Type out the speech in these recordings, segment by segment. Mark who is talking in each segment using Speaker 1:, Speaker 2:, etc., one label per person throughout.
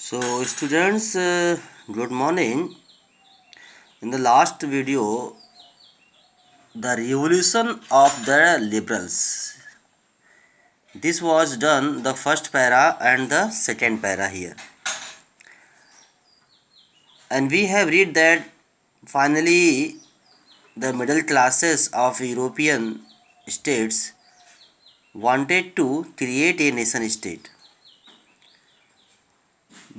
Speaker 1: So students, good morning. In the last video, the revolution of the liberals. This was done the first para and the second para here. And we have read that finally the middle classes of European states wanted to create a nation state.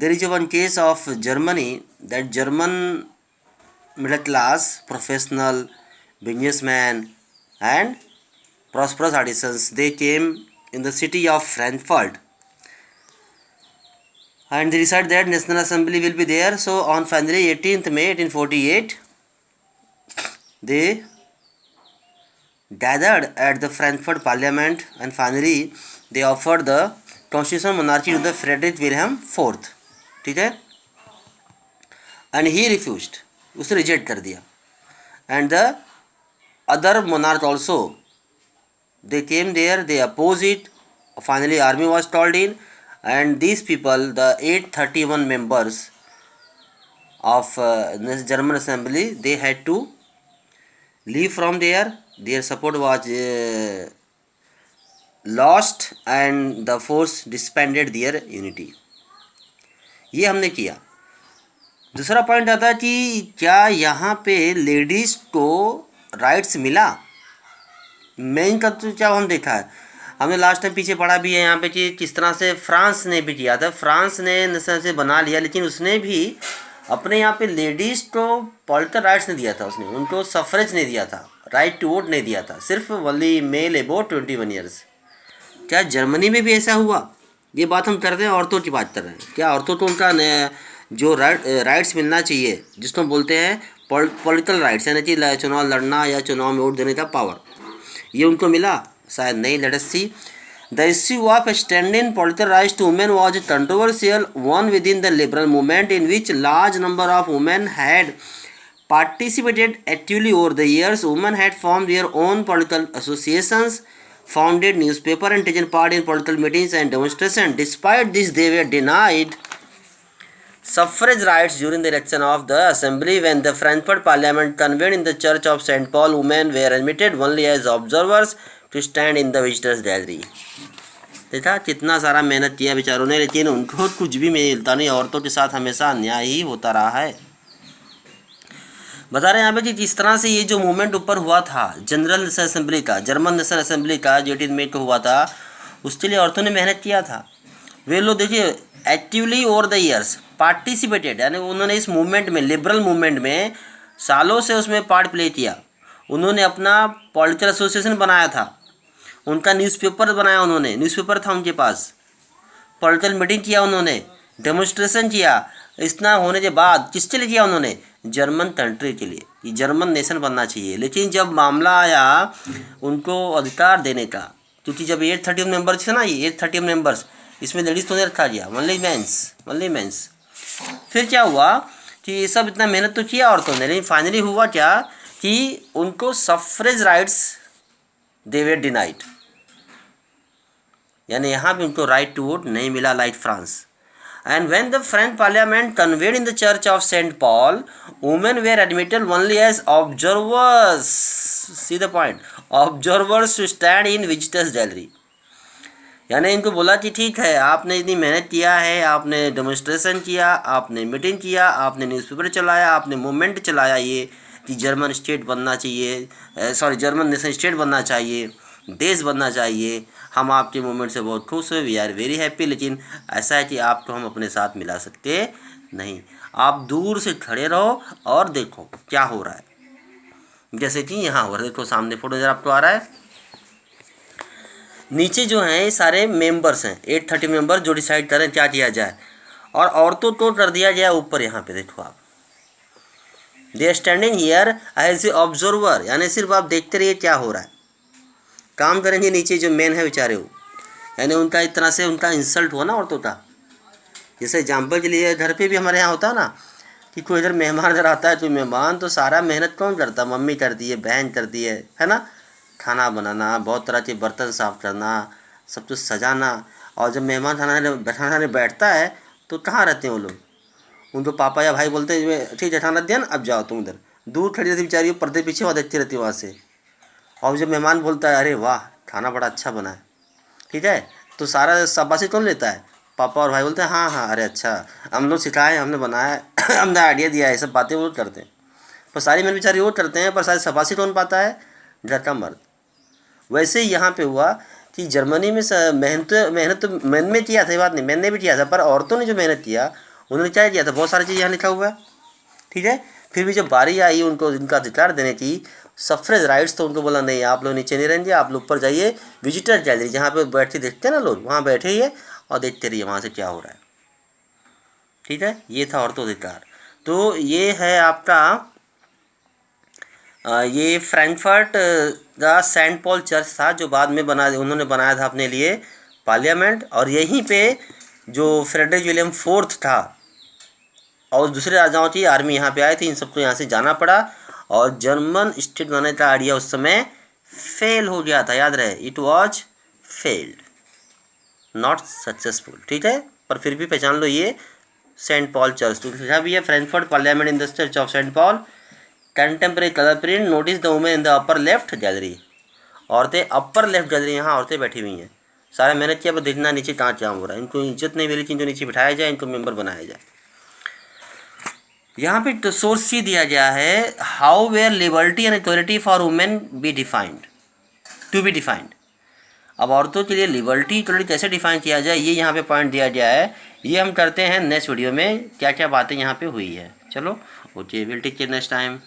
Speaker 1: There is one case of Germany, that German middle class, professional, businessman and prosperous artisans, they came in the city of Frankfurt and they decided that National Assembly will be there. So on finally 18th May 1848, they gathered at the Frankfurt Parliament and finally they offered the constitutional monarchy to the Frederick William IV. ठीक है, and he refused, उसने reject कर दिया. And the other monarch also, they came there, they opposed it. Finally army was called in, and these people, the 831 members of German Assembly, they had to leave from there. Their support was lost and the force disbanded their unity. ये हमने किया. दूसरा point आता है कि क्या यहाँ पे लेडीज़ को राइट्स मिला. मेन का तो क्या हम देखा है, हमने लास्ट टाइम पीछे पढ़ा भी है यहाँ पे कि किस तरह से फ्रांस ने भी किया था. फ्रांस ने नेशन से बना लिया, लेकिन उसने भी अपने यहाँ पे लेडीज़ को पॉलिटिकल राइट्स नहीं दिया था. उसने उनको सफरेज नहीं दिया था, राइट टू वोट नहीं दिया था, सिर्फ ओनली मेल अबाउट 21 ईयर्स. क्या जर्मनी में भी ऐसा हुआ? ये बात हम कर रहे हैं, औरतों की बात कर रहे हैं. क्या औरतों को उनका जो राइट्स मिलना चाहिए, जिसको बोलते हैं पॉलिटिकल राइट्स, यानी कि चुनाव लड़ना या चुनाव में वोट देने का पावर, ये उनको मिला? शायद नहीं. Let us see. The issue of extending political rights to women was a controversial one within the liberal movement in which large number of women had participated actively over the years. Women had formed their own political associations, founded newspaper and taken part in political meetings and demonstrations. Despite this, they were denied suffrage rights during the election of the assembly. When the Frankfurt Parliament convened in the Church of St. Paul, women were admitted only as observers to stand in the visitors' gallery. देखा कितना सारा मेहनत किया बेचारों ने, लेकिन उनको कुछ भी मिलता नहीं. औरतों के साथ हमेशा अन्याय ही होता रहा है. बता रहे हैं यहाँ पे कि जिस तरह से ये जो मूवमेंट ऊपर हुआ था जनरल नेशनल असेंबली का, जर्मन नेशनल असेंबली का, जो 18 मई को हुआ था, उसके लिए औरतों ने मेहनत किया था. वे लोग देखिए actively over the years participated, यानी उन्होंने इस मूवमेंट में, लिबरल मूवमेंट में सालों से उसमें पार्ट प्ले किया. उन्होंने अपना पॉलिटिकल एसोसिएशन बनाया था, उनका न्यूज़पेपर बनाया, उन्होंने न्यूज़पेपर था उनके पास, पॉलिटिकल मीटिंग किया, उन्होंने डेमोन्स्ट्रेशन किया. इतना होने के बाद किसके लिए किया उन्होंने? जर्मन कंट्री के लिए, कि जर्मन नेशन बनना चाहिए. लेकिन जब मामला आया उनको अधिकार देने का, क्योंकि जब 830 मेंबर्स थे ना, ये 830 मेंबर्स, इसमें लेडीज़ तो नहीं रखा गया, ओनली मेंस. फिर क्या हुआ कि ये सब इतना मेहनत तो किया औरतों ने, लेकिन फाइनली हुआ क्या कि उनको सफरेज राइट्स दे वर डिनाइड, यानी यहाँ भी उनको राइट टू वोट नहीं मिला, like France. And when the French Parliament convened in the Church of St. Paul, women were admitted only as observers. See the point? Observers to stand in visitors' gallery. यानी इनको बोला कि ठीक है, आपने इतनी मेहनत किया है, आपने डेमोन्स्ट्रेशन किया, आपने मीटिंग किया, आपने न्यूज़पेपर चलाया, आपने मूवमेंट चलाया, ये कि जर्मन स्टेट बनना चाहिए, जर्मन नेशन स्टेट बनना चाहिए, देश बनना चाहिए. हम आपके मूवमेंट से बहुत खुश हैं, वी आर वेरी हैप्पी. लेकिन ऐसा है कि आपको हम अपने साथ मिला सकते नहीं. आप दूर से खड़े रहो और देखो क्या हो रहा है. जैसे कि यहाँ हो रहा है, देखो सामने फोटो नजर आपको आ रहा है. नीचे जो हैं सारे मेंबर्स हैं, 830 मेंबर, जो डिसाइड करें क्या किया जाए. और औरतों को कर दिया गया ऊपर. यहाँ पे देखो आप, they are standing here as a observer, यानी सिर्फ आप देखते रहिए क्या हो रहा है, काम करेंगे. नीचे जो मेन है बेचारे वो, यानी उनका एक तरह से उनका इंसल्ट हुआ ना औरतों का. जैसे एग्जाम्पल के लिए घर पे भी हमारे यहाँ होता है ना कि कोई इधर मेहमान इधर आता है, तो मेहमान तो सारा मेहनत कौन करता? मम्मी करती है, बहन करती है ना. खाना बनाना, बहुत तरह के बर्तन साफ करना, सब कुछ सजाना. और जब मेहमान खाना बैठता है तो कहाँ रहते हैं वो लोग? उनको पापा या भाई बोलते हैं ठीक है खाना दिया ना, अब जाओ तुम उधर। दूर खड़ी रहती बेचारी, वो पर्दे पीछे वहाँ देखती रहती है वहाँ से। और जब मेहमान बोलता है अरे वाह खाना बड़ा अच्छा बना है, ठीक है, तो सारा शाबाशी कौन लेता है? पापा और भाई बोलते हैं हाँ हाँ अरे अच्छा, हम लोग सिखाए, हमने बनाया है, हमने आइडिया दिया है, सब बातें वो करते हैं। पर सारी मेहनत बेचारी वो करते हैं, पर सारी शाबाशी कौन पाता है? घर का मर्द। वैसे ही यहाँ पे हुआ कि जर्मनी में मेहनत मेहनत तो मैन में किया था, ये बात नहीं, मैन ने भी किया था, पर औरतों ने जो मेहनत किया उन्होंने क्या किया था, बहुत सारी चीज़ यहाँ लिखा हुआ है, ठीक है। फिर भी जब बारी आई उनको इनका अधिकार देने की, सफ्रेज राइट्स, तो उनको बोला नहीं आप लोग नीचे नहीं रहेंगे, आप लोग ऊपर जाइए, विजिटर गैलरी जहाँ पे बैठ के देखते हैं ना लोग, वहाँ बैठे और देखते रहिए वहाँ से क्या हो रहा है, ठीक है। ये था औरतों अधिकार। तो ये है आपका ये फ्रैंकफर्ट का सेंट पॉल चर्च था, जो बाद में उन्होंने बनाया था अपने लिए पार्लियामेंट। और यहीं पे जो फ्रेडरिक विलियम फोर्थ था और दूसरे राजाओं की आर्मी यहाँ पे आई थी, इन सबको यहाँ से जाना पड़ा और जर्मन स्टेट बनाने का आइडिया उस समय फेल हो गया था, याद रहे, it was failed, not successful, ठीक है। पर फिर भी पहचान लो ये सेंट पॉल चर्च, तो लिखा भी है Frankfurt Parliament in the church of Saint Paul, contemporary colour print, notice the women in the upper left gallery. औरतें अपर लेफ्ट गैलरी, यहाँ औरतें बैठी हुई हैं, सारा मेहनत किया पर देखना नीचे कहाँ क्या हो रहा है, इनको इज्जत नहीं मिली थी, इनको नीचे बिठाया जाए, इनको मेंबर बनाया जाए। यहाँ पे तो सोर्स सी दिया गया है, how were liberty and equality for women be defined, to be defined. अब औरतों के लिए लिबर्टी इक्वलिटी कैसे डिफाइन किया जाए, ये यहाँ पे पॉइंट दिया गया है, ये हम करते हैं नेक्स्ट वीडियो में, क्या क्या बातें यहाँ पे हुई है। चलो okay, will take care next time.